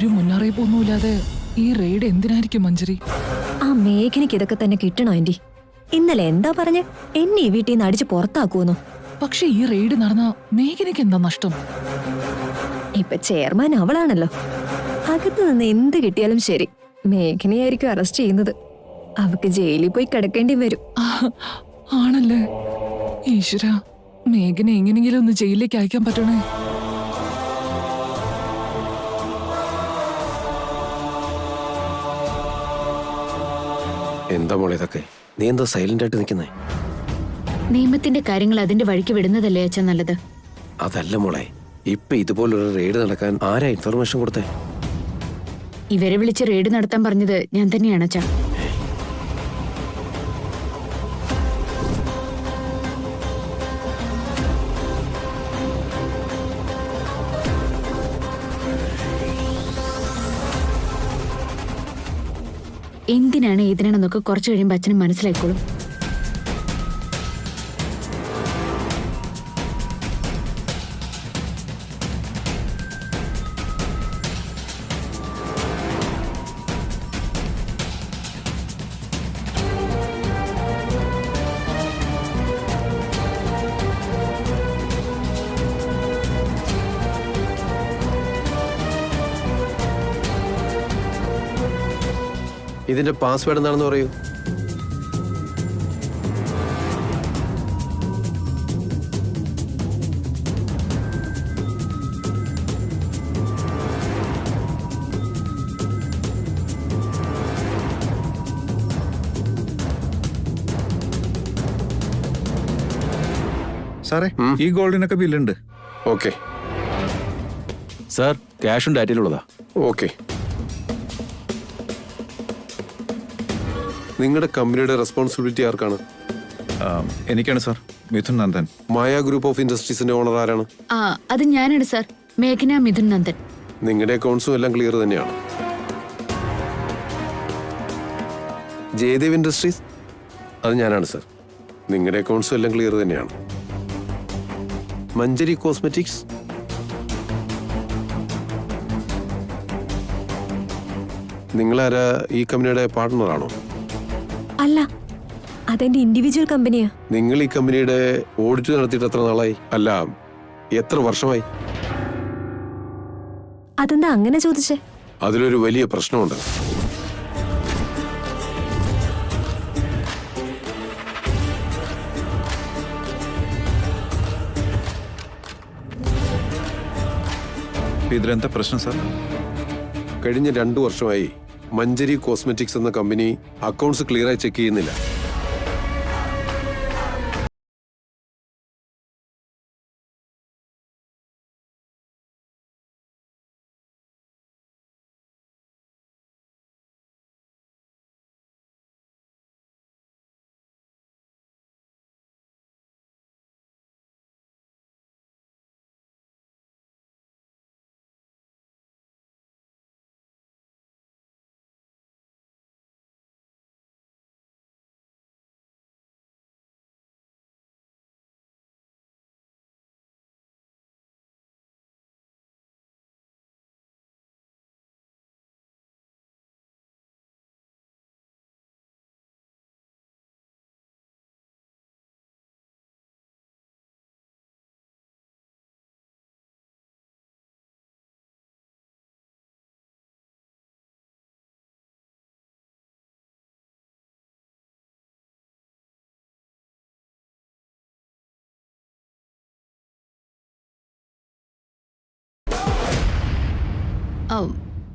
ഒരു മുന്നറിയിപ്പൊന്നുമില്ലാതെ ഈ റെയ്ഡ് എന്തിനായിരിക്കും മഞ്ജരി? ആ മേഘനയ്ക്ക് ഇതൊക്കെ തന്നെ കിട്ടണോ ആന്റി? ഇന്നലെ എന്താ പറഞ്ഞ് എന്നെ ഈ വീട്ടിൽ നിന്ന് അടിച്ച് പുറത്താക്കുമെന്നോ? പക്ഷെ ഈ റെയ്ഡ് നടന്ന മേഘനയ്ക്ക് എന്താ നഷ്ടം? ഇപ്പൊ ചെയർമാൻ അവളാണല്ലോ. അകത്ത് നിന്ന് എന്ത് കിട്ടിയാലും ശരി, മേഘനയായിരിക്കും അറസ്റ്റ് ചെയ്യുന്നത്. അവക്ക് ജയിലിൽ പോയി കിടക്കേണ്ടി വരും. ആണല്ലേ? ഈശ്വര, മേഘനെ എങ്ങനെയെങ്കിലും ഒന്ന് ജയിലിലേക്ക് അയക്കാൻ പറ്റണേ. എന്താ മോളെ ഇതൊക്കെ? നീ എന്താ സൈലന്റ് ആയിട്ട് നിൽക്കുന്നേ? നിയമത്തിന്റെ കാര്യങ്ങൾ അതിന്റെ വഴിക്ക് വിടുന്നതല്ലേ അച്ഛൻ നല്ലത്? അതല്ല മോളെ, ഇപ്പൊ ഇതുപോലൊരു റെയ്ഡ് നടക്കാൻ ആരാ ഇൻഫർമേഷൻ കൊടുത്തേ? ഇവരെ വിളിച്ച് റെയ്ഡ് നടത്താൻ പറഞ്ഞത് ഞാൻ തന്നെയാണ് അച്ഛാ. എന്തിനാണ് ഏതിനാണെന്നൊക്കെ കുറച്ചു കഴിയുമ്പോൾ അച്ഛന് മനസ്സിലായിക്കോളും. ഇതിന്റെ പാസ്വേഡ് എന്താണെന്ന് പറയൂ. സാറേ, ഈ ഗോൾഡിനൊക്കെ ബില്ലുണ്ട്. ഓക്കെ സാർ, ക്യാഷും ഡാറ്റയിലുള്ളതാ. ഓക്കെ. നിങ്ങളുടെ കമ്പനിയുടെ റെസ്പോൺസിബിലിറ്റി ആർക്കാണ്? എനിക്കാണ് sir, Mithun Nandan. Maya group of ഇൻഡസ്ട്രീസിന്റെ ഓണർ ആരാണ്? അത് ഞാനാണ് സാർ, മേഘന മിഥുൻ നന്ദൻ. നിങ്ങളുടെ അക്കൗണ്ട്സും എല്ലാം ക്ലിയർ തന്നെയാണ്. ജയദേവ് ഇൻഡസ്ട്രീസ്, അത് ഞാനാണ് സർ. നിങ്ങളുടെ അക്കൗണ്ട്സും എല്ലാം ക്ലിയർ തന്നെയാണ്. മഞ്ജരി കോസ്മെറ്റിക്സ്, നിങ്ങളാരാ? ഈ കമ്പനിയുടെ പാർട്ട്ണറാണോ? അല്ല, അതെന്റെ ഇൻഡിവിജ്വൽ കമ്പനിയാ. നിങ്ങൾ ഈ കമ്പനിയുടെ ഓഡിറ്റ് നടത്തിയിട്ട് എത്ര നാളായി? അല്ല, എത്ര വർഷമായി? അതെന്താ അങ്ങനെ ചോദിച്ചേ? അതിലൊരു വലിയ പ്രശ്നമുണ്ട്. ഇതിലെന്താ പ്രശ്നം സാർ? കഴിഞ്ഞ 2 വർഷമായി മഞ്ജരി കോസ്മെറ്റിക്സ് എന്ന കമ്പനി അക്കൗണ്ട്സ് ക്ലിയറായി ചെക്ക് ചെയ്യുന്നില്ല.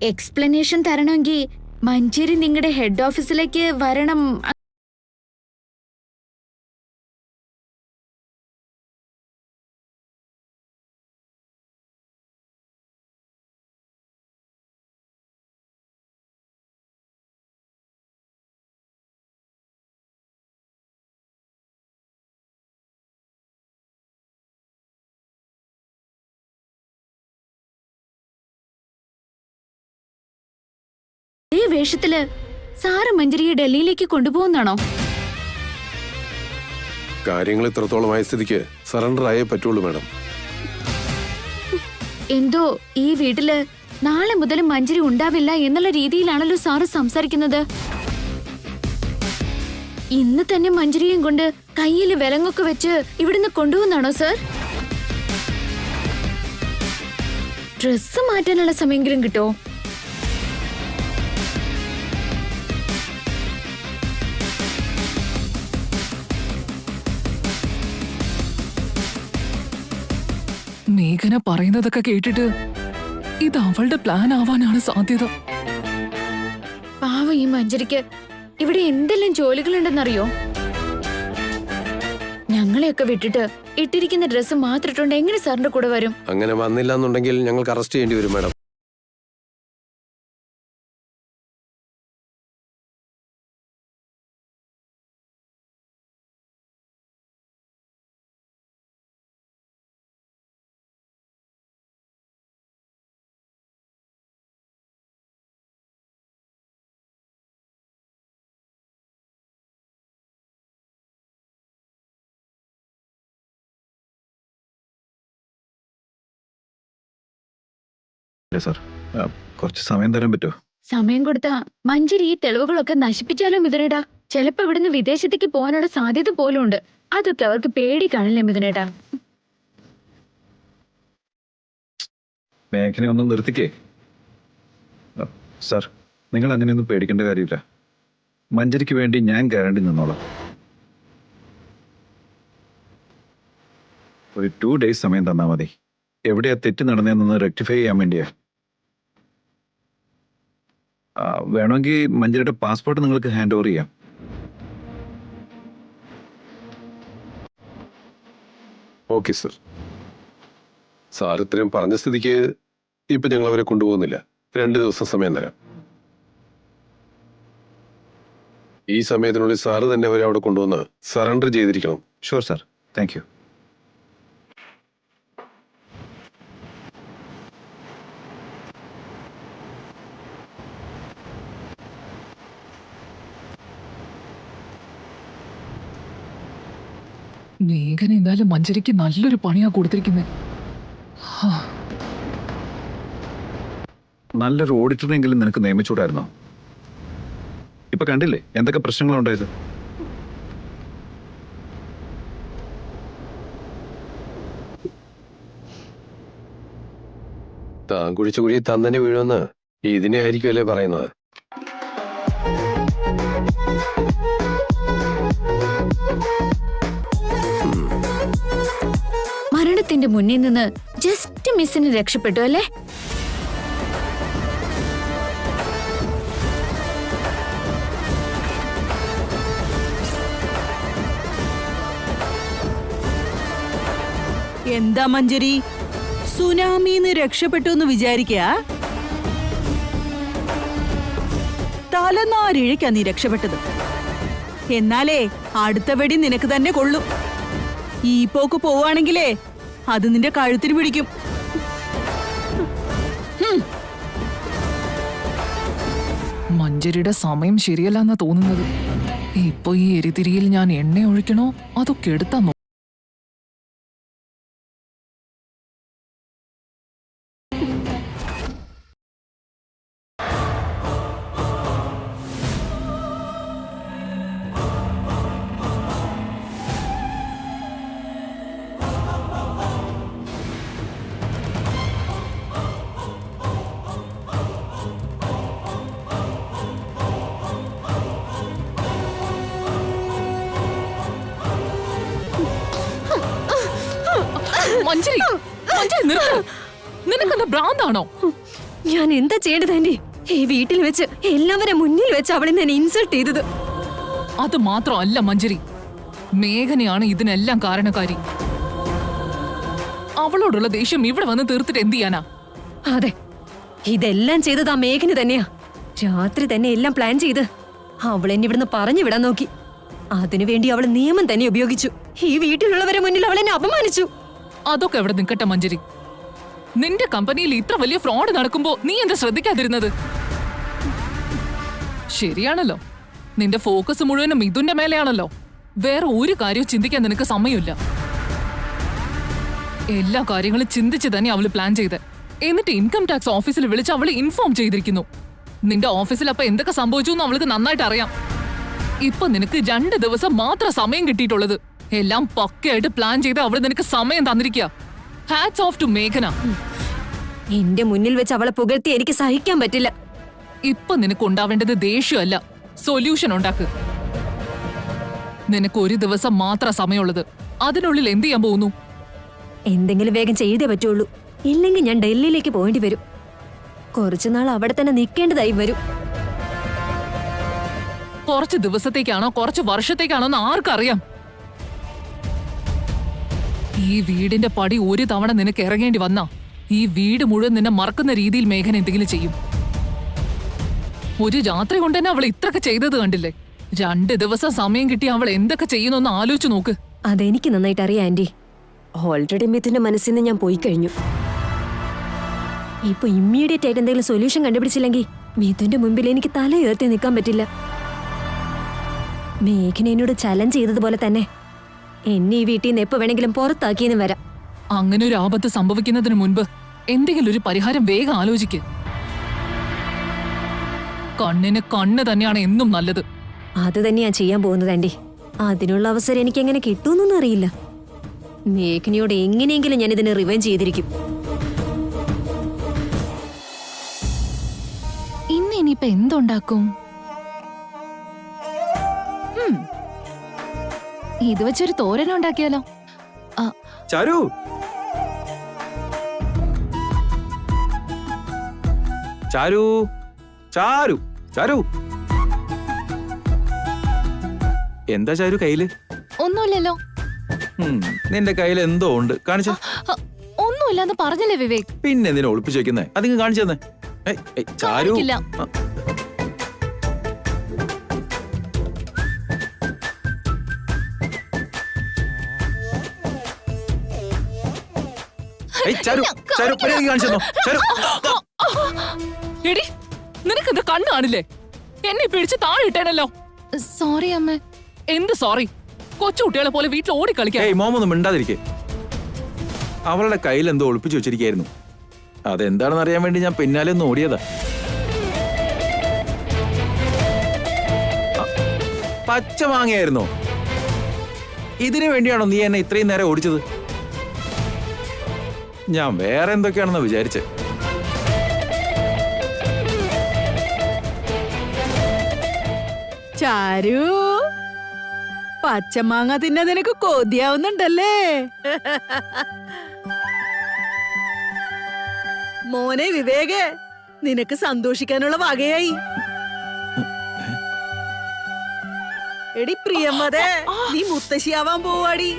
എക്സ്പ്ലനേഷൻ തരണമെങ്കിൽ മഞ്ചേരി നിങ്ങളുടെ ഹെഡ് ഓഫീസിലേക്ക് വരണം. ഈ വേഷത്തില് സാറ് മഞ്ജരിയെ ഡൽഹിയിലേക്ക് കൊണ്ടുപോകുന്നാണോ? കാര്യങ്ങൾ ഇത്രത്തോളമായ സ്ഥിതിക്ക് സറണ്ടർ ആയേ പറ്റുള്ളൂ മാഡം. എന്തോ ഈ വീട്ടില് നാളെ മുതൽ മഞ്ജരി ഉണ്ടാവില്ല എന്നുള്ള രീതിയിലാണല്ലോ സാറ് സംസാരിക്കുന്നത്. ഇന്ന് തന്നെ മഞ്ജരിയും കൊണ്ട് കയ്യിൽ വിലങ്ങൊക്കെ വെച്ച് ഇവിടുന്ന് കൊണ്ടുപോകുന്നാണോ സാർ? ഡ്രസ്സ് മാറ്റാനുള്ള സമയമെങ്കിലും കിട്ടോ? മേഘന പറയുന്നതൊക്കെ കേട്ടിട്ട് ഇത് അവളുടെ പ്ലാൻ ആവാനാണ് സാധ്യത. പാവം ഈ മഞ്ജരിക്ക് ഇവിടെ എന്തെല്ലാം ജോലികളുണ്ടെന്നറിയോ? ഞങ്ങളെയൊക്കെ വിട്ടിട്ട് ഇട്ടിരിക്കുന്ന ഡ്രസ്സ് മാത്രം ഇട്ടുകൊണ്ട് എങ്ങനെ സാറിന്റെ കൂടെ വരും? അങ്ങനെ വന്നില്ല എന്നുണ്ടെങ്കിൽ ഞങ്ങൾക്ക് അറസ്റ്റ് ചെയ്യേണ്ടി വരും മാഡം. അല്ലേ സാർ, കുറച്ച് സമയം തരാൻ പറ്റുമോ? സമയം കൊടുത്താ മഞ്ജരി ഈ തെളിവുകളൊക്കെ നശിപ്പിച്ചാലോ മിഥുനേട്ടാ? ചിലപ്പോ ഇവിടുന്ന് വിദേശത്തേക്ക് പോകാനുള്ള സാധ്യത പോലും ഉണ്ട്. അതൊക്കെ അവർക്ക് പേടി കാണില്ലേ മിഥുനേട്ടാ? മേഘനെ ഒന്ന് നിർത്തിക്കേ. സാർ, നിങ്ങൾ അങ്ങനെയൊന്നും പേടിക്കേണ്ട കാര്യമില്ല. മഞ്ജരിക്ക് വേണ്ടി ഞാൻ ഗ്യാരണ്ടി നിന്നോളാം. ഒരു 2 days സമയം തന്നാൽ മതി. എവിടെയാ തെറ്റ് നടന്നതെന്നൊന്ന് റെക്ടിഫൈ ചെയ്യാൻ വേണ്ടിയാ. വേണമെങ്കിൽ മഞ്ജരിയുടെ പാസ്പോർട്ട് നിങ്ങൾക്ക് ഹാൻഡ് ഓവർ ചെയ്യാം. Okay sir. സാർ ഇത്രയും പറഞ്ഞ സ്ഥിതിക്ക് ഇപ്പൊ ഞങ്ങൾ അവരെ കൊണ്ടുപോകുന്നില്ല. 2 ദിവസം സമയം തരാം. ഈ സമയത്തിനുള്ളിൽ സാറ് തന്നെ അവരെ അവിടെ കൊണ്ടുവന്ന് സറണ്ടർ ചെയ്തിരിക്കണം. Sure sir, thank you. മേഘന എന്തായാലും മഞ്ജരിക്ക് നല്ലൊരു പണിയാ കൊടുത്തിരിക്കുന്നത്. നല്ലൊരു ഓഡിറ്ററെങ്കിലും നിനക്ക് നിയമിച്ചൂടായിരുന്നോ? ഇപ്പൊ കണ്ടില്ലേ എന്തൊക്കെ പ്രശ്നങ്ങളുണ്ടായത്? താൻ കുഴിച്ച കുഴി താൻ തന്നെ വീഴുമെന്ന് ഇതിനെ ആയിരിക്കുമല്ലേ പറയുന്നത്? മരണത്തിന്റെ മുന്നിൽ നിന്ന് ജസ്റ്റ് മിസ്സിന് രക്ഷപ്പെട്ടു അല്ലേ? എന്താ മഞ്ജരി, സുനാമിന്ന് രക്ഷപ്പെട്ടു എന്ന് വിചാരിക്കാ? തലനാരിഴയ്ക്കാ നീ രക്ഷപ്പെട്ടത്. എന്നാലേ അടുത്ത വെടി നിനക്ക് തന്നെ കൊള്ളും. ഈ പോക്ക് പോവാണെങ്കിലേ അത് നിന്റെ കഴുത്തിന് പിടിക്കും. മഞ്ജരിയുടെ സമയം ശരിയല്ലെന്നാ തോന്നുന്നത്. ഇപ്പൊ ഈ എരിതിരിയിൽ ഞാൻ എണ്ണ ഒഴിക്കണോ അതോ കെടുത്താന്നോ? മഞ്ജരി, മഞ്ജരി നിർത്ത്. നിനക്കെന്താ ഭ്രാന്താണോ? ഞാൻ എന്താ ചെയ്യേണ്ടത് ആന്റി? ഈ വീട്ടിൽ വെച്ച് എല്ലാവരും മുന്നിൽ വെച്ച് അവളെ ഞാൻ ഇൻസൾട്ട് ചെയ്തത്. അത് മാത്രമല്ല മഞ്ജരി, മേഘനയാണ് ഇതിനെല്ലാം കാരണക്കാരി. അവളോടുള്ള ദേഷ്യം ഇവിടെ വന്ന് തീർത്തിട്ട് എന്ത് ചെയ്യാനാ? അതെ, ഇതെല്ലാം ചെയ്തത് ആ മേഘന തന്നെയാ. രാത്രി തന്നെ എല്ലാം പ്ലാൻ ചെയ്ത് അവളെന്നെ ഇവിടുന്ന് പറഞ്ഞു വിടാൻ നോക്കി. അതിനുവേണ്ടി അവൾ നിയമം തന്നെ ഉപയോഗിച്ചു. ഈ വീട്ടിലുള്ളവരെ മുന്നിൽ അവൾ എന്നെ അപമാനിച്ചു. അതൊക്കെ എവിടെ നിൽക്കട്ടെ മഞ്ജരി. നിന്റെ കമ്പനിയിൽ ഇത്ര വലിയ ഫ്രോഡ് നടക്കുമ്പോ നീ എന്താ ശ്രദ്ധിക്കാതിരുന്നത്? ശരിയാണല്ലോ, നിന്റെ ഫോക്കസ് മുഴുവനും മിഥുന്റെ മേലെയാണല്ലോ. വേറെ ഒരു കാര്യവും ചിന്തിക്കാൻ നിനക്ക് സമയമില്ല. എല്ലാ കാര്യങ്ങളും ചിന്തിച്ച് തന്നെ അവള് പ്ലാൻ ചെയ്ത്. എന്നിട്ട് ഇൻകം ടാക്സ് ഓഫീസിൽ വിളിച്ച് അവളെ ഇൻഫോം ചെയ്തിരിക്കുന്നു. നിന്റെ ഓഫീസിൽ അപ്പൊ എന്തൊക്കെ സംഭവിച്ചു എന്ന് അവൾക്ക് നന്നായിട്ട് അറിയാം. ഇപ്പൊ നിനക്ക് 2 ദിവസം മാത്രം സമയം കിട്ടിയിട്ടുള്ളത്. എല്ലാം പക്കയായിട്ട് പ്ലാൻ ചെയ്ത് അവള് നിനക്ക് സമയം തന്നിരിക്കുക. ഹാറ്റ്സ് ഓഫ് ടു മേഘന. എന്റെ മുന്നിൽ വെച്ച് അവളെ പുകഴ്ത്തി എനിക്ക് സഹിക്കാൻ പറ്റില്ല. ഇപ്പൊ നിനക്ക് ഉണ്ടാവേണ്ടത് ദേഷ്യമല്ല, സൊല്യൂഷൻ ഉണ്ടാക്ക്. നിനക്ക് 1 ദിവസം മാത്രം സമയമുള്ളത്. അതിനുള്ളിൽ എന്ത് ചെയ്യാൻ പോകുന്നു? എന്തെങ്കിലും വേഗം ചെയ്തേ പറ്റുള്ളൂ. ഇല്ലെങ്കിൽ ഞാൻ ഡൽഹിയിലേക്ക് പോകേണ്ടി വരും. കുറച്ചുനാൾ അവിടെ തന്നെ നിൽക്കേണ്ടതായി വരും. കുറച്ച് ദിവസത്തേക്കാണോ കുറച്ച് വർഷത്തേക്കാണോ എന്ന് ആർക്കറിയാം? ഈ വീടിന്റെ പടി 1 തവണ നിനക്ക് ഇറങ്ങേണ്ടി വന്നാ ഈ വീട് മുഴുവൻ നിന്നെ മറക്കുന്ന രീതിയിൽ മേഘന എന്തെങ്കിലും ചെയ്യും. ഒരു രാത്രി കൊണ്ട് തന്നെ അവൾ ഇത്രയൊക്കെ ചെയ്തത് കണ്ടില്ലേ? 2 ദിവസം സമയം കിട്ടി അവൾ എന്തൊക്കെ ചെയ്യുന്നൊന്ന് ആലോചിച്ചു നോക്ക്. അതെനിക്ക് നന്നായിട്ട് അറിയാം ആന്റി. ഓൾറെഡി മിഥുന്റെ മനസ്സിൽ നിന്ന് ഞാൻ പോയി കഴിഞ്ഞു. ഇപ്പൊ ഇമ്മീഡിയറ്റ് ആയിട്ട് എന്തെങ്കിലും സൊല്യൂഷൻ കണ്ടുപിടിച്ചില്ലെങ്കിൽ മിഥുന്റെ മുമ്പിൽ എനിക്ക് തല ഉയർത്തി നിൽക്കാൻ പറ്റില്ല. മേഘന എന്നോട് ചലഞ്ച് ചെയ്തതുപോലെ തന്നെ എന്നെ ഈ വീട്ടിൽ നിന്ന് എപ്പോ വേണമെങ്കിലും പുറത്താക്കിയെന്ന് വരാം. അങ്ങനെ ഒരു ആപത്ത് സംഭവിക്കുന്നതിന് മുൻപ് എന്തെങ്കിലും ഒരു പരിഹാരം വേഗം ആലോചിക്ക്. കണ്ണിന് കണ്ണ് തന്നെയാണ് എന്നും നല്ലത്. അത് തന്നെയാ ചെയ്യാൻ പോകുന്നത് ആന്റി. അതിനുള്ള അവസരം എനിക്ക് എങ്ങനെ കിട്ടുമെന്നൊന്നും അറിയില്ല. മേഘനയോട് എങ്ങനെയെങ്കിലും ഞാൻ ഇതിനെ റിവെഞ്ച് ചെയ്തിരിക്കും. ഇന്ന് ഇനിയിപ്പൊ എന്തുണ്ടാക്കും? ഇത് വെച്ചൊരു തോരൻ ഉണ്ടാക്കിയാലോ? ചാരു, ചാരു, ചാരു, ചാരു. എന്താ ചാരു കയ്യില്? ഒന്നുമില്ലല്ലോ. നിന്റെ കയ്യിൽ എന്തോ ഉണ്ട്, കാണിച്ച. ഒന്നുമില്ലെന്ന് പറഞ്ഞില്ലേ വിവേക്? പിന്നെ എന്തിനാ ഒളിപ്പിച്ചു വെക്കുന്നേ? അതിങ്ങ് കാണിച്ചു തന്നെ. ചാരു, കാണിക്കില്ല. ചാരു, ചാരു, കാണിച്ചു തന്നോ? ചാരു, എടി, നിനക്കെന്ത് കണ്ണ് കാണില്ലേ? എന്നെ പിടിച്ച് താഴെ ഇട്ടേനല്ലോ. സോറി അമ്മ. എന്ത് സോറി? കൊച്ചുകുട്ടികളെ പോലെ വീട്ടിൽ ഓടിക്കളിക്കാം. ഏയ് മോമൊന്നും മിണ്ടാതിരിക്കേ. അവളുടെ കയ്യിൽ എന്തോ ഒളിപ്പിച്ചു വെച്ചിരിക്കായിരുന്നു. അതെന്താണെന്ന് അറിയാൻ വേണ്ടി ഞാൻ പിന്നാലെ ഒന്ന് ഓടിയതാ. പച്ച മാങ്ങയായിരുന്നോ? ഇതിനു വേണ്ടിയാണോ നീ എന്നെ ഇത്രയും നേരം ഓടിച്ചത്? ഞാൻ വേറെ എന്തൊക്കെയാണെന്ന് വിചാരിച്ചേ. ചാരു, പച്ചമാങ്ങ തിന്നെ നിനക്ക് കൊതിയാവുന്നുണ്ടല്ലേ? മോനെ വിവേകേ, നിനക്ക് സന്തോഷിക്കാനുള്ള വകയായി. എടി പ്രിയമ്മതേ, നീ മുത്തശ്ശിയാവാൻ പോവാടി.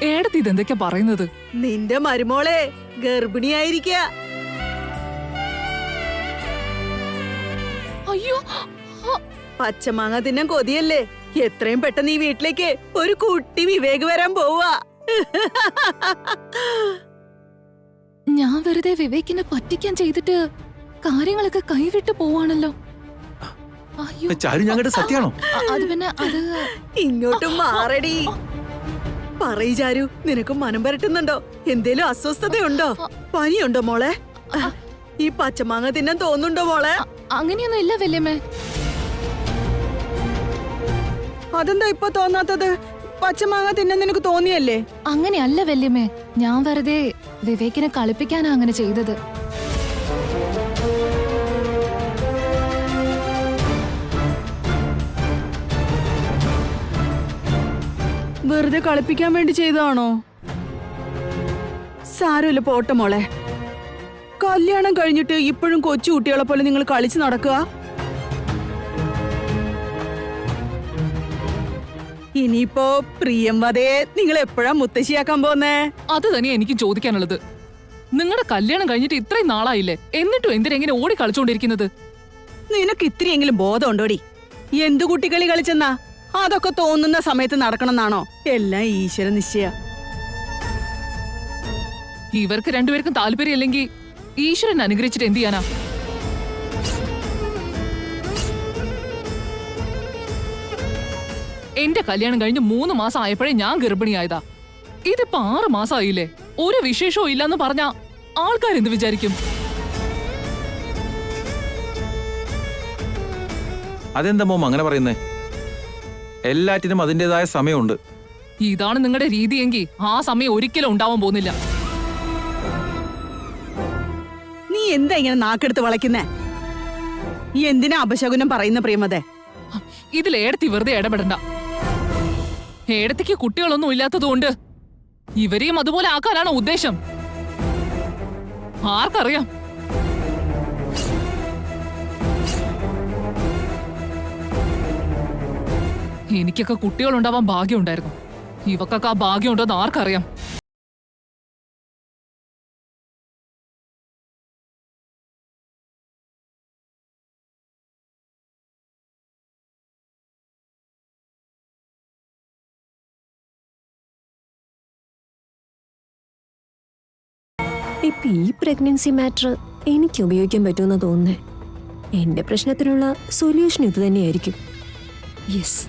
ഏടത്തി ഇതെന്തൊക്കെയാ പറയുന്നത്? നിന്റെ മരുമോളെ ഗർഭിണിയായിരിക്ക. അയ്യോ, പച്ചമാങ്ങ തിന്നാൻ കൊതിയല്ലേ? എത്രയും പെട്ടെന്ന് ഈ വീട്ടിലേക്ക് ഒരു കുട്ടി വിവേക് വരാൻ പോവാ. ഞാൻ വെറുതെ വിവേകിനെ പറ്റിക്കാൻ ചെയ്തിട്ട് കാര്യങ്ങളൊക്കെ കൈവിട്ട് പോവാണല്ലോ. അയ്യോ, ചാരു, ഞങ്ങളുടെ സത്യാണോ? അത് പിന്നെ അത് ഇങ്ങോട്ടും മാറടി. പറയ് ചാരു, നിനക്ക് മനം പരട്ടുന്നുണ്ടോ? എന്തേലും അസ്വസ്ഥതയുണ്ടോ? പനിയുണ്ടോ മോളെ? ഈ പച്ചമാങ്ങ തിന്നാൻ തോന്നുന്നുണ്ടോ മോളെ? അങ്ങനെയൊന്നും ഇല്ല വല്യമ്മേ. അതെന്താ ഇപ്പൊ തോന്നാത്തത്? പച്ചമാങ്ങ തിന്നാൻ നിനക്ക് തോന്നിയല്ലേ? അങ്ങനെയല്ല വല്യമ്മേ, ഞാൻ വെറുതെ വിവേകിനെ കളിപ്പിക്കാനാ അങ്ങനെ ചെയ്തത്. വെറുതെ കളിപ്പിക്കാൻ വേണ്ടി ചെയ്തതാണോ? സാരമില്ല, പോട്ടെ മോളെ. കല്യാണം കഴിഞ്ഞിട്ട് ഇപ്പോഴും കൊച്ചു കുട്ടികളെ പോലെ നിങ്ങൾ കളിച്ചു നടക്കുക. ഇനിയിപ്പോ പ്രിയംവതയെ നിങ്ങൾ എപ്പോഴാ മുത്തശ്ശിയാക്കാൻ പോന്നേ? അത് തന്നെ എനിക്ക് ചോദിക്കാനുള്ളത്. നിങ്ങളുടെ കല്യാണം കഴിഞ്ഞിട്ട് ഇത്രയും നാളായില്ലേ, എന്നിട്ടും എന്തിനെങ്ങനെ ഓടി കളിച്ചോണ്ടിരിക്കുന്നത്? നിനക്ക് ഇത്തിരിയെങ്കിലും ബോധമുണ്ടോടി? എന്തു കുട്ടികളി കളിച്ചെന്നാ? അതൊക്കെ തോന്നുന്ന സമയത്ത് നടക്കണമെന്നാണോ? എല്ലാം ഈശ്വര നിശ്ചയ. ഇവർക്ക് രണ്ടുപേർക്കും താല്പര്യം ഇല്ലെങ്കിൽ ഈശ്വരൻ അനുഗ്രഹിച്ചിട്ട് എന്ത് ചെയ്യാനാ? എന്റെ കല്യാണം കഴിഞ്ഞ് 3 മാസം ആയപ്പോഴേ ഞാൻ ഗർഭിണിയായതാ. ഇതിപ്പോ 6 മാസമായില്ലേ? ഒരു വിശേഷവും ഇല്ലെന്ന് പറഞ്ഞാ ആൾക്കാരെന്ത് വിചാരിക്കും? അതെന്താ മോം അങ്ങനെ പറയുന്നേ? എല്ലാറ്റിനും അതിൻ്റെതായ സമയമുണ്ട്. ഇതാണ് നിങ്ങളുടെ രീതിയെങ്കിൽ ആ സമയം ഒരിക്കലും ഉണ്ടാവാൻ പോകുന്നില്ല. നീ എന്താ ഇങ്ങനെ നാക്കെടുത്ത് വളയ്ക്കുന്നേ? ഈ എന്തിനാ അപശകുനം പറയുന്ന പ്രിയമതെ? ഇതിൽ ഏടത്തി വെറുതെ ഇടപെടണ്ട. ഏടത്തിക്ക് കുട്ടികളൊന്നും ഇല്ലാത്തതുകൊണ്ട് ഇവരെയും അതുപോലെ ആക്കാനാണോ ഉദ്ദേശം? ആർക്കറിയാം? എനിക്കൊക്കെ കുട്ടികളുണ്ടാവാൻ ഭാഗ്യമുണ്ടായിരുന്നു. ഇവക്കൊക്കെ ആ ഭാഗ്യമുണ്ടോന്ന് ആർക്കറിയാം? ഇപ്പൊ ഈ പ്രഗ്നൻസി മാറ്റർ എനിക്ക് ഉപയോഗിക്കാൻ പറ്റുമെന്ന് തോന്നുന്നേ. എന്റെ പ്രശ്നത്തിനുള്ള സൊല്യൂഷൻ ഇത് തന്നെയായിരിക്കും. യെസ്.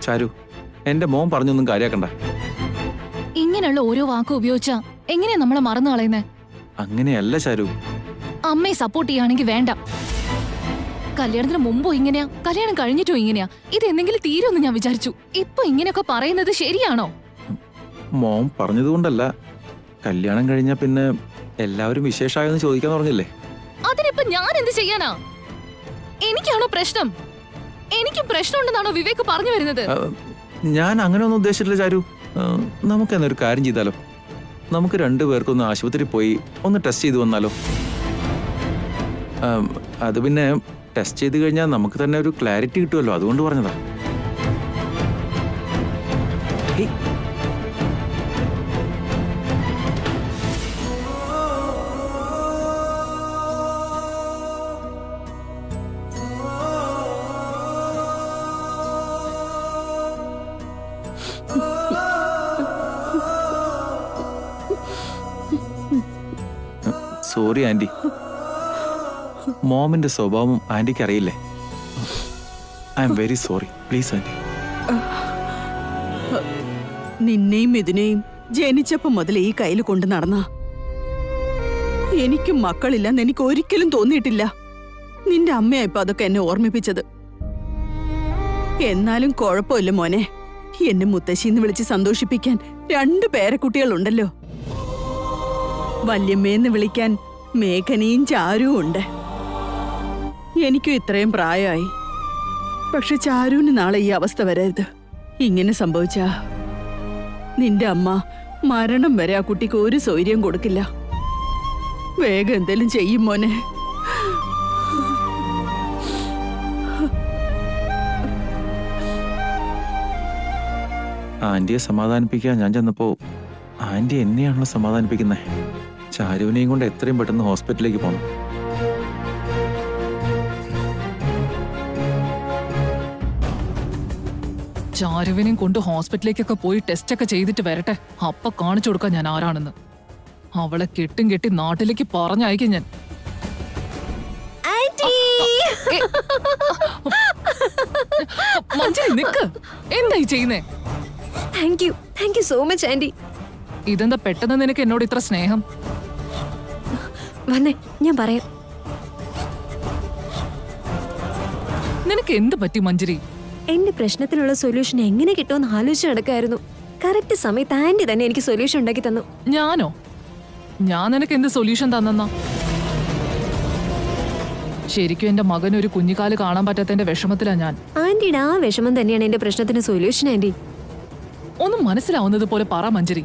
ചാരു, എന്റെ മോൻ പറഞ്ഞൊന്നും കാര്യാക്കണ്ട. ഇങ്ങനെയുള്ള ഓരോ വാക്കും ഉപയോഗിച്ചാ എങ്ങനെയാ നമ്മളെ മറന്നു കളയുന്നേ? അങ്ങനെയല്ല ചാരു. അമ്മയെ സപ്പോർട്ട് ചെയ്യുകയാണെങ്കിൽ വേണ്ട. കല്യാണത്തിന് മുമ്പോ ഇങ്ങനെയാ, കല്യാണം കഴിഞ്ഞിട്ടോ ഇങ്ങനെയാ. ഇത് എന്തെങ്കിലും തീരുമെന്ന് ഞാൻ വിചാരിച്ചു. ഇപ്പൊ ഇങ്ങനെയൊക്കെ പറയുന്നത് ശരിയാണോ? മോൻ പറഞ്ഞതുകൊണ്ടല്ല. കല്യാണം കഴിഞ്ഞാ പിന്നെ എല്ലാവരും വിശേഷമായെന്ന് ചോദിക്കാൻ പറഞ്ഞില്ലേ? അതിനിപ്പോ ഞാൻ എന്ത് ചെയ്യാനാ? എനിക്കാണോ പ്രശ്നം? എനിക്കും പ്രശ്നമുണ്ടെന്നാണോ വിവേക് പറഞ്ഞു വരുന്നത്? ഞാൻ അങ്ങനെ ഒന്നും ഉദ്ദേശിച്ചിട്ടില്ല ചാരു. നമുക്കെന്നൊരു കാര്യം ചെയ്താലോ? നമുക്ക് രണ്ടുപേർക്കൊന്ന് ആശുപത്രി പോയി ഒന്ന് ടെസ്റ്റ് ചെയ്ത് വന്നാലോ? അത് പിന്നെ ടെസ്റ്റ് ചെയ്ത് കഴിഞ്ഞാൽ നമുക്ക് തന്നെ ഒരു ക്ലാരിറ്റി കിട്ടുമല്ലോ, അതുകൊണ്ട് പറഞ്ഞതാ. Sorry aunty. മോമിന്റെ സ്വഭാവം ആന്റിക്ക് അറിയില്ലേ? I am very sorry. Please aunty. നിന്നെയും ഇതിനെയും ജനിച്ചപ്പോ മുതൽ ഈ കയ്യിൽ കൊണ്ട് നടന്ന എനിക്കും മക്കളില്ലെന്ന് എനിക്ക് ഒരിക്കലും തോന്നിയിട്ടില്ല. നിന്റെ അമ്മയാ ഇപ്പൊ അതൊക്കെ എന്നെ ഓർമ്മിപ്പിച്ചത്. എന്നാലും കുഴപ്പമില്ല മോനെ. എന്നെ മുത്തശ്ശിന്ന് വിളിച്ച് സന്തോഷിപ്പിക്കാൻ 2 പേരക്കുട്ടികളുണ്ടല്ലോ. വല്യമ്മേന്ന് വിളിക്കാൻ മേഘനയും ചാരുവും ഉണ്ട്. എനിക്കും ഇത്രയും പ്രായമായി. പക്ഷെ ചാരുവിന് നാളെ ഈ അവസ്ഥ വരരുത്. ഇങ്ങനെ സംഭവിച്ചാ നിന്റെ അമ്മ മരണം വരെ ആ കുട്ടിക്ക് ഒരു സൗകര്യം കൊടുക്കില്ല. വേഗം എന്തേലും ചെയ്യും മോനെ. ആന്റിയെ സമാധാനിപ്പിക്കാൻ ഞാൻ ചെന്നപ്പോ ആന്റി എന്നെയാണല്ലോ സമാധാനിപ്പിക്കുന്നേ. ചാരുവിനെയും കൊണ്ട് എത്രയും പെട്ടെന്ന് ഹോസ്പിറ്റലിലേക്ക് പോകണം. ചാരുവിനെയും കൊണ്ട് ഹോസ്പിറ്റലിലേക്കൊക്കെ പോയി ടെസ്റ്റ് ഒക്കെ ചെയ്തിട്ട് വരട്ടെ. അപ്പൊ കാണിച്ചു കൊടുക്കാൻ ഞാൻ ആരാണെന്ന്. അവളെ കെട്ടും കെട്ടി നാട്ടിലേക്ക് പറഞ്ഞയക്കും ഞാൻ. മഞ്ജരി നിക്ക്, എന്തായി ചെയ്യുന്നേ? Thank you so much aunty. ഇതെന്താ പെട്ടെന്ന് നിനക്ക് എന്നോട് ഇത്ര സ്നേഹം? വന്നേ, ഞാൻ പറയാം. നിനക്ക് എന്ത് പറ്റി മഞ്ജരി? എന്റെ പ്രശ്നത്തിനുള്ള സൊല്യൂഷൻ എങ്ങനെ കിട്ടുമെന്ന് ആലോചിച്ച് നടക്കായിരുന്നു. കറക്റ്റ് സമയത്ത് ആന്റി തന്നെ എനിക്ക് സൊല്യൂഷൻ ഉണ്ടാക്കി തന്നു. ഞാനോ? ഞാൻ നിനക്ക് എന്ത് സൊല്യൂഷൻ തന്നെന്നാ? ശരിക്കും എന്റെ മകൻ ഒരു കുഞ്ഞിക്കാല് കാണാൻ പറ്റാത്തതിന്റെ വിഷമത്തിലാ ഞാൻ. ആന്റിയുടെ ആ വിഷമം തന്നെയാണ് എന്റെ പ്രശ്നത്തിന് സൊല്യൂഷൻ ആന്റി. ഒന്നും മനസ്സിലാവുന്നത് പോലെ പറ മഞ്ജരി.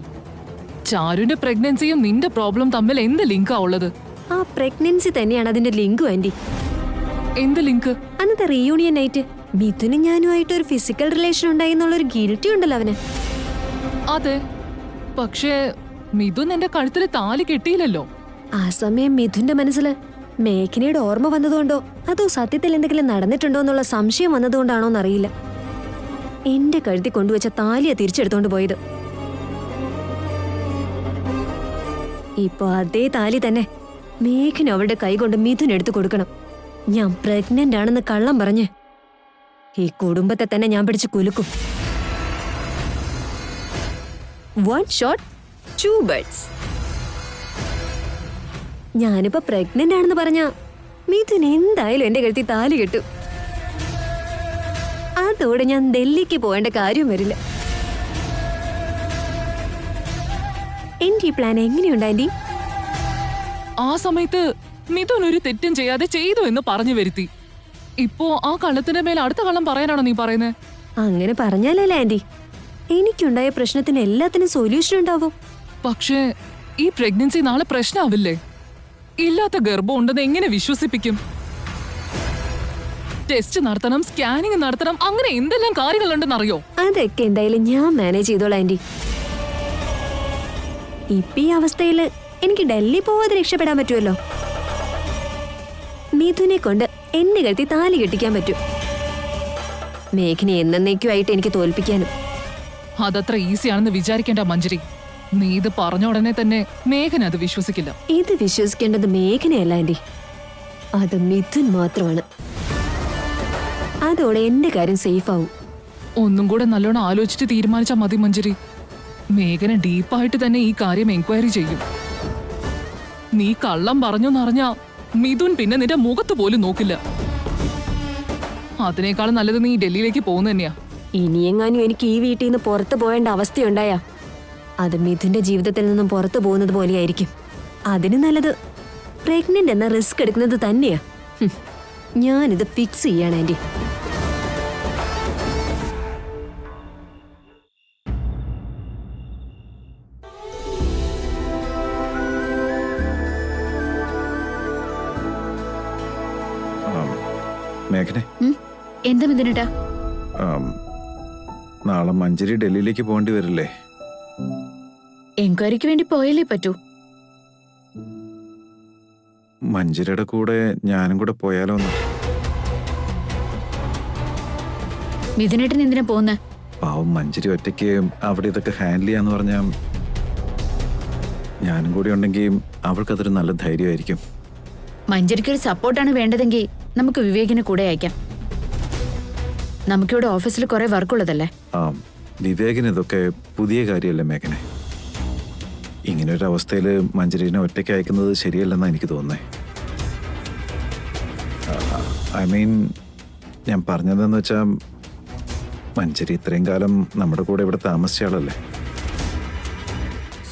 ചാരുവിന്റെ പ്രഗ്നൻസിയും നിന്റെ പ്രോബ്ലം തമ്മിൽ എന്ത് ലിങ്കാ ഉള്ളത്? ആ പ്രഗ്നൻസി തന്നെയാണ് അതിന്റെ ലിങ്കും ആന്റി. എന്ത് ലിങ്ക്? അന്നത്തെ റീയൂണിയൻ നൈറ്റ് മിഥുനും ഞാനുമായിട്ട് ഒരു ഫിസിക്കൽ റിലേഷൻ ഉണ്ടായി എന്നുള്ളൊരു ഗിൽറ്റി ഉണ്ടല്ലോ അവന്. അതെ, പക്ഷേ മിഥുൻ എന്റെ കഴുത്തിൽ താലി കെട്ടിയില്ലല്ലോ. ആ സമയം മിഥുന്റെ മനസ്സില് മേഘനയുടെ ഓർമ്മ വന്നതുകൊണ്ടോ അതോ സത്യത്തിൽ എന്തെങ്കിലും നടന്നിട്ടുണ്ടോ എന്നുള്ള സംശയം വന്നതുകൊണ്ടാണോ എന്നറിയില്ല, എന്റെ കഴുത്തിൽ കൊണ്ടുവച്ച താലിയാ തിരിച്ചെടുത്തോണ്ട് പോയത്. ഇപ്പൊ അതേ താലി തന്നെ മേഘന അവളുടെ കൈ കൊണ്ട് മിഥുൻ എടുത്തു കൊടുക്കണം. ഞാൻ പ്രഗ്നന്റ് ആണെന്ന് കള്ളം പറഞ്ഞ് ഈ കുടുംബത്തെ തന്നെ ഞാൻ പിടിച്ച് കുലുക്കും. One shot 2 birds. ഞാനിപ്പോ പ്രഗ്നന്റ് ആണെന്ന് പറഞ്ഞ മിഥുൻ എന്തായാലും എന്റെ കഴുത്തി താലി കെട്ടും. അതോടെ ഞാൻ ഡൽഹിക്ക് പോകേണ്ട കാര്യം വരില്ല. എന്റെ ഈ പ്ലാൻ എങ്ങനെയുണ്ട് ആന്റി? ആ സമയത്ത് മിഥുൻ ഒരു തെറ്റും ചെയ്യാതെ ചെയ്തു എന്ന് പറഞ്ഞു വരുത്തി. ഇപ്പോ ആ കള്ളത്തിന്റെ മേൽ അടുത്ത കള്ളം പറയാനാണോ നീ പറയുന്നത്? അങ്ങനെ പറഞ്ഞാലല്ലേ ആന്റി എനിക്കുണ്ടായ പ്രശ്നത്തിന് എല്ലാത്തിനും സൊല്യൂഷൻ ഉണ്ടാവും. പക്ഷേ ഈ പ്രഗ്നൻസി നാളെ പ്രശ്നമാവില്ലേ? ഇല്ലാത്ത ഗർഭം ഉണ്ടെന്ന് എങ്ങനെ വിശ്വസിപ്പിക്കും? ടെസ്റ്റ് നടത്തണം, സ്കാനിങ് നടത്തണം, അങ്ങനെ എന്തെല്ലാം കാര്യങ്ങളുണ്ടെന്നറിയോ? അതൊക്കെ എന്തായാലും ഞാൻ മാനേജ് ചെയ്തോളാം ആന്റി. ഇപ്പൊ ഈ അവസ്ഥയില് എനിക്ക് ഡൽഹി പോവാതെ രക്ഷപ്പെടാൻ പറ്റുമല്ലോ. മിഥുനെ കൊണ്ട് എന്റെ കഴുത്തി താലി കെട്ടിക്കാൻ പറ്റും. മേഘനെ എന്നേക്കുമായിട്ട് എനിക്ക് തോൽപ്പിക്കാനും. അതത്ര ഈസിയാണെന്ന് വിചാരിക്കേണ്ട മഞ്ജരി. നീ ഇത് പറഞ്ഞ ഉടനെ തന്നെ മേഘന അത് വിശ്വസിക്കില്ല. ഇത് വിശ്വസിക്കേണ്ടത് മേഘനയല്ല ആന്റി, അത് മിഥുൻ മാത്രമാണ്. അതോടെ എന്റെ കാര്യം സേഫ് ആവും. ഒന്നും കൂടെ നല്ലോണം ആലോചിച്ച് തീരുമാനിച്ചാൽ മതി മഞ്ജരി. മേഘന ഡീപ്പായിട്ട് തന്നെ ഈ കാര്യം എൻക്വയറി ചെയ്യും. നീ കള്ളം പറഞ്ഞെന്നറിഞ്ഞാ മിഥുൻ പിന്നെ നിന്റെ മുഖത്ത് പോലും നോക്കില്ല. അതിനേക്കാളും നല്ലത് നീ ഡൽഹിയിലേക്ക് പോകുന്ന തന്നെയാ. ഇനിയെങ്ങാനും എനിക്ക് ഈ വീട്ടിൽ നിന്ന് പുറത്തു പോകേണ്ട അവസ്ഥയുണ്ടായാ അത് മിഥുന്റെ ജീവിതത്തിൽ നിന്നും പുറത്തു പോകുന്നത് പോലെയായിരിക്കും. അതിന് നല്ലത് പ്രഗ്നന്റ് എന്ന റിസ്ക് എടുക്കുന്നത് തന്നെയാ. ഞാനിത് ഫിക്സ് ചെയ്യാണ് ആന്റി. മേഘനെ, എന്താ മിഥുനേട്ടാ? നാളെ മഞ്ജരി ഡൽഹിയിലേക്ക് പോകേണ്ടി വരില്ലേ? എൻക്വയറിക്ക് വേണ്ടി പോയാലേ പറ്റൂ. മഞ്ജരിയുടെ കൂടെ ഞാനും കൂടെ പോയാലോ എന്ന്. മിഥുനേട്ടൻ എന്തിനാ പോകുന്നത്? പാവം മഞ്ജരി ഒറ്റയ്ക്ക് അവിടെ ഇതൊക്കെ ഹാൻഡിൽ ചെയ്യാന്ന് പറഞ്ഞാൽ ഞാനും കൂടി ഉണ്ടെങ്കിൽ അവൾക്കതൊരു നല്ല ധൈര്യമായിരിക്കും. മഞ്ജരിക്ക് ഒരു സപ്പോർട്ടാണ് വേണ്ടതെങ്കിൽ നമുക്ക് വിവേകിനെ കൂടെ അയക്കാം. നമുക്കിവിടെ ഓഫീസിൽ കുറെ വർക്കുള്ളതല്ലേ. വിവേകിന് ഇതൊക്കെ പുതിയ കാര്യമല്ലേ മേഘനെ? ഇങ്ങനെ ഒരു അവസ്ഥയിൽ മഞ്ജരീനെ ഒറ്റയ്ക്ക് അയക്കുന്നത് ശരിയല്ലെന്നാണ് എനിക്ക് തോന്നുന്നത്. ഐ മീൻ, ഞാൻ പറഞ്ഞതെന്ന് വെച്ചാൽ മഞ്ജരി ഇത്രയും കാലം നമ്മുടെ കൂടെ ഇവിടെ താമസിച്ച ആളല്ലേ.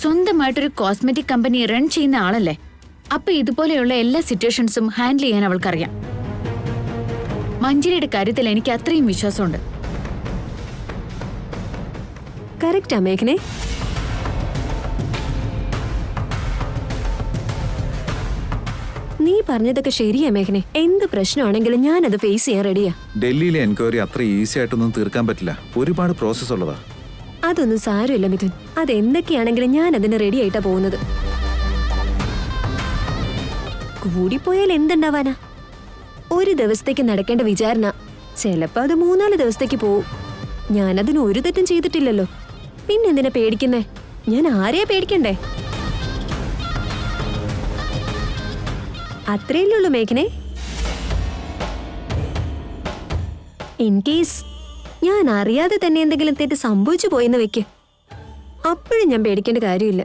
സ്വന്തമായിട്ടൊരു കോസ്മെറ്റിക് കമ്പനി റൺ ചെയ്യുന്ന ആളല്ലേ. അപ്പൊ ഇതുപോലെയുള്ള എല്ലാ സിറ്റുവേഷൻസും ഹാൻഡിൽ ചെയ്യാൻ അവൾക്കറിയാം. മഞ്ജരിയുടെ കാര്യത്തിൽ എനിക്ക് അത്രയും വിശ്വാസമുണ്ട്. കറക്റ്റാ മേഘനെ. നീ പറഞ്ഞതൊക്കെ ശരിയാ മേഘനെ. എന്ത് പ്രശ്നമാണെങ്കിലും ഞാനത് ഫേസ് ചെയ്യാൻ റെഡിയാ. ഡൽഹിയിലെ എൻക്വയറി അത്ര ഈസി ആയിട്ടൊന്നും തീർക്കാൻ പറ്റില്ല. ഒരുപാട് പ്രോസസ് ഉള്ളതാ. അതൊന്നും സാരമില്ല മിഥുൻ. അതെന്തൊക്കെയാണെങ്കിലും ഞാൻ അതിന് റെഡി ആയിട്ടാ പോകുന്നത്. കൂടിപ്പോയാൽ എന്തുണ്ടാവാനാ? ഒരു ദിവസത്തേക്ക് നടക്കേണ്ട വിചാരണ ചിലപ്പോ അത് 3-4 ദിവസത്തേക്ക് പോവും. ഞാനതിന് ഒരു തെറ്റും ചെയ്തിട്ടില്ലല്ലോ. പിന്നെന്തിനാ പേടിക്കുന്നേ? ഞാൻ ആരെയാ പേടിക്കണ്ടേ? അത്രയല്ലേ ഉള്ളൂ മേഘനെ. ഇൻ കേസ് ഞാൻ അറിയാതെ തന്നെ എന്തെങ്കിലും തെറ്റ് സംഭവിച്ചു പോയെന്ന് വെക്ക്, അപ്പോഴും ഞാൻ പേടിക്കേണ്ട കാര്യമില്ല.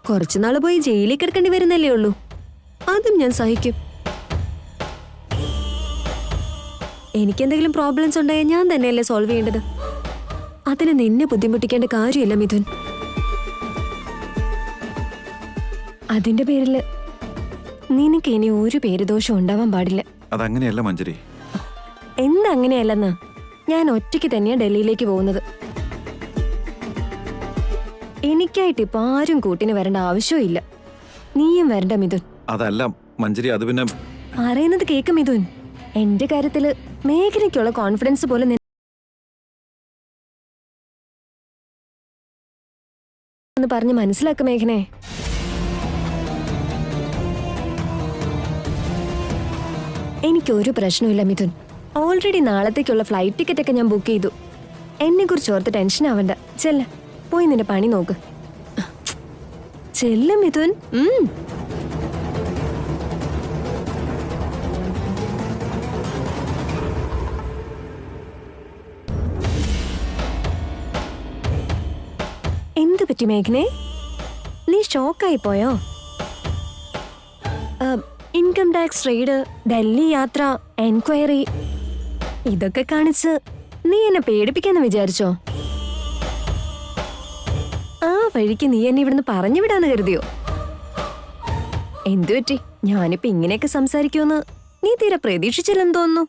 കുറച്ചുനാള് പോയി ജയിലിൽ കിടക്കേണ്ടി വരുന്നല്ലേ ഉള്ളൂ. അതും ഞാൻ സഹിക്കും. എനിക്കെന്തെങ്കിലും പ്രോബ്ലംസ് ഉണ്ടായാൽ ഞാൻ തന്നെയല്ലേ സോൾവ് ചെയ്യേണ്ടത്. അതിന് നിന്നെ ബുദ്ധിമുട്ടിക്കേണ്ട കാര്യമില്ല മിഥുൻ. അതിന്റെ പേരില് നിനക്ക് ഇനി ഒരു പേരുദോഷം ഉണ്ടാവാൻ പാടില്ല. അതങ്ങനെയല്ല മഞ്ജരി. എന്തങ്ങനെയല്ലെന്ന്? ഞാൻ ഒറ്റയ്ക്ക് തന്നെയാണ് ഡൽഹിയിലേക്ക് പോകുന്നത്. എനിക്കായിട്ട് ഇപ്പൊ ആരും കൂട്ടിന് വരേണ്ട ആവശ്യമില്ല. നീയും വരണ്ട മിഥുൻ. അതല്ല മഞ്ജരി, അത് പിന്നെ പറയുന്നത് കേക്ക് മിഥുൻ. എന്റെ കാര്യത്തില് മേഘനയ്ക്കുള്ള കോൺഫിഡൻസ് പോലെ ഒന്ന് പറഞ്ഞ് മനസ്സിലാക്ക മേഘനെ. എനിക്കൊരു പ്രശ്നമില്ല മിഥുൻ. ഓൾറെഡി നാളത്തേക്കുള്ള ഫ്ലൈറ്റ് ടിക്കറ്റ് ഒക്കെ ഞാൻ ബുക്ക് ചെയ്തു. എന്നെ കുറിച്ച് ഓർത്ത് ടെൻഷൻ ആവണ്ട. ചെല്ല, പോയി നിന്റെ പണി നോക്ക്. ചെല്ല മിഥുൻ. എന്ത് പറ്റി മേഘനെ? നീ ഷോക്കായി പോയോ? ഇൻകം ടാക്സ് റെയ്ഡ്, ഡൽഹി യാത്ര, എൻക്വയറി ഇതൊക്കെ കാണിച്ച് നീ എന്നെ പേടിപ്പിക്കാന്ന് വിചാരിച്ചോ? ആ വഴിക്ക് നീ എന്നെ ഇവിടുന്ന് പറഞ്ഞു വിടാന്ന് കരുതിയോ? എന്തു പറ്റി? ഞാനിപ്പോ ഇങ്ങനെയൊക്കെ സംസാരിക്കുമെന്ന് നീ തീരെ പ്രതീക്ഷിച്ചില്ലെന്ന് തോന്നുന്നു.